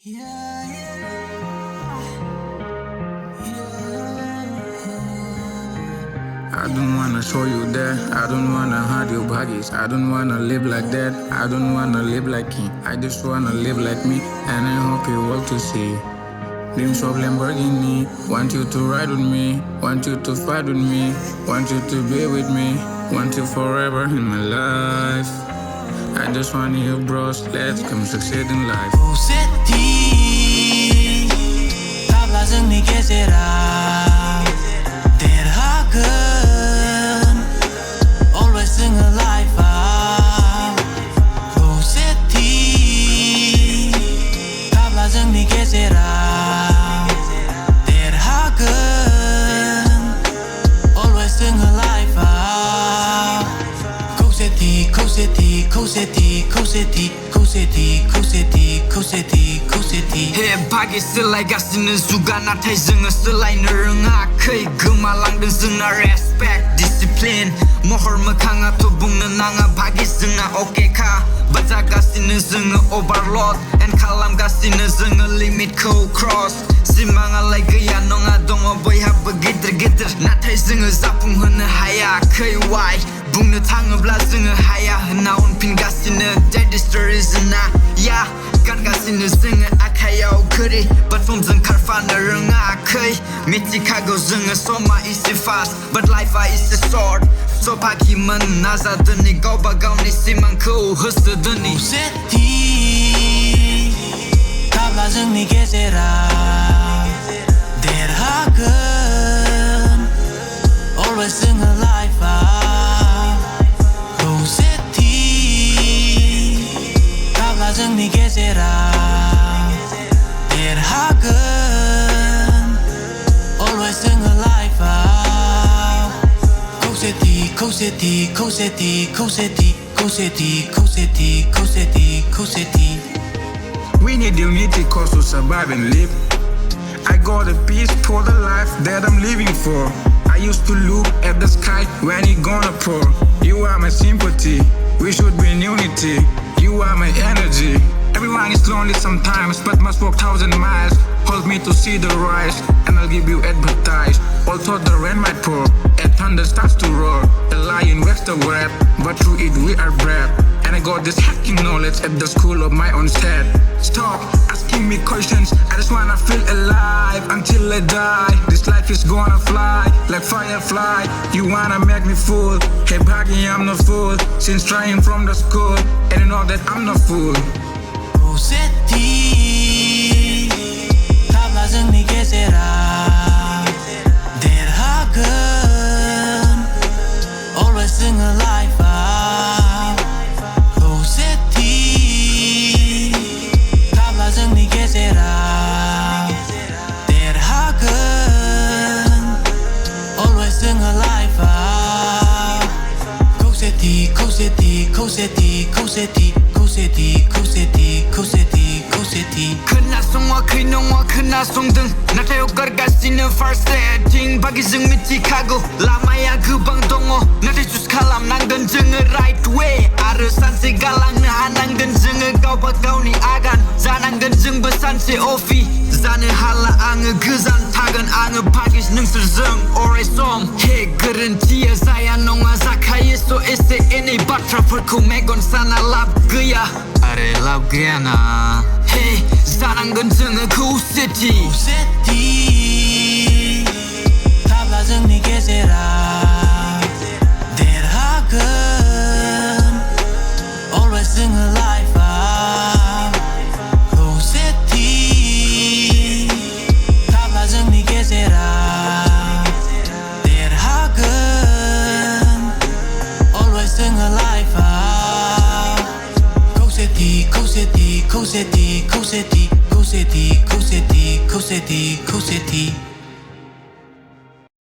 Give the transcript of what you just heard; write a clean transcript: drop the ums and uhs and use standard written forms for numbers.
Yeah, yeah, I don't wanna show you that. I don't wanna hide your baggage. I don't wanna live like that. I don't wanna live like him. I just wanna live like me. And I hope you all to see. Dreams of Lamborghini. Want you to ride with me. Want you to fight with me. Want you to be with me. Want you forever in my life. I just want you, bros. Let's come succeed in life. जोंनि गेजेराव देरहागोन always जोङो लाइफआव खौसेथि थाब्ला जोंनि गेजेराव देरहागोन always जोङो लाइफआव खौसेथि खौसेथि खौसेथि खौसेथि खौसेथि खौसेथि खौसेथि खौसेथि हे भागे सोलायगासिनो जुगा नाथाय जोङो सोलायनो रोङाखै गोमालांदों जोंना रेसपेक्ट डिसिप्लिन महर मोखाङाथ' बुंनो नाङा भागे जोंना अकेखा बाजागासिनो जोङो ओभारलड एन्ड खालामगासिनो जोङो लिमिटखौ क्रस सिमाङालाय गैया नङा दङ बयहाबो गिदिर गिदिर नाथाय जोङो जाफुंहोनो हायाखै वाइ बुंनो थाङोब्ला जोङो हाया होनना उनफिनगासिनो dead story जोंना या गानगासिनो जोङो आखायाव घड़ी बाट समजों खारफानो रोङाखै मिथिखागौ जोङो समा इसे फास्ट बाट लाइफआ इसे शर्ट स' फाखिमोन नाजादोनि गावबा गावनि सिमांखौ होसोदोनि खौसेथि थाब्ला जोंनि गेजेराव देरहागोन always जोङो लाइफआव खौसेथि थाब्ला जोंनि गेजेराव देरहागोन always जोङो लाइफआव खौसेथि खौसेथि खौसेथि खौसेथि खौसेथि खौसेथि खौसेथि खौसेथि We need unity cause to survive and live. I got a peace for the life that I'm living for. I used to look at the sky when it gonna pour. You are my sympathy, we should be in unity. You are my energy. Everyone is lonely sometimes, but must walk 1,000 miles. Hold me to see the rise, and I'll give you advertise. Although the rain might pour, and thunder starts to roar. The lion wakes the rap, but through it we are brave. And I got this hacking knowledge at the school of my own stead. Stop asking me questions, I just wanna feel alive until I die. This life is gonna fly like firefly. You wanna make me fool? Hey Baggy, I'm no fool. Since trying from the school, and you know that I'm no fool. खौसेथि थाब्ला जोंनि गेजेराव देरहागोन always जोङो लाइफआव खौसेथि थाब्ला जोंनि गेजेराव देरहागोन always जोङो लाइफआव खौसेथि खौसेथि खौसेथि खौसेथि खौसेथि खौसेथि खौसेथि खौसेथि खोनासङाखै नङा खोनासंदों नाथाय हगारगासिनो फारसेथिं बागि जों मिथिखागौ लामाया गोबां दङ नाथाय चुज खालामनांगोन जोङो राइट वे आरो सानसे गालांनो हानांगोन जोङो गावबा गावनि आगान जानांगोन जोंबो सानसे अफि जानो हाला आङो गोजान थागोन आङो भागिस नोंसोरजों अराय सम हे गोरोन्थिया जाया नङा जाखायो स' एसे एनै बाथ्राफोरखौ मेगन साना लाब गैया आरे लाब गैयाना हे जानांगोन जोङो खौसेथि खौसेथि थाब्ला जोंनि गेजेराव देरहागोन always जोङो लाइफआव खौसेथि थाब्ला जोंनि गेजेराव देरहागोन always जोङो लाइफआव खौसेथि खौसेथि खौसेथि खौसेथि खौसेथि खौसेथि खौसेथि खौसेथि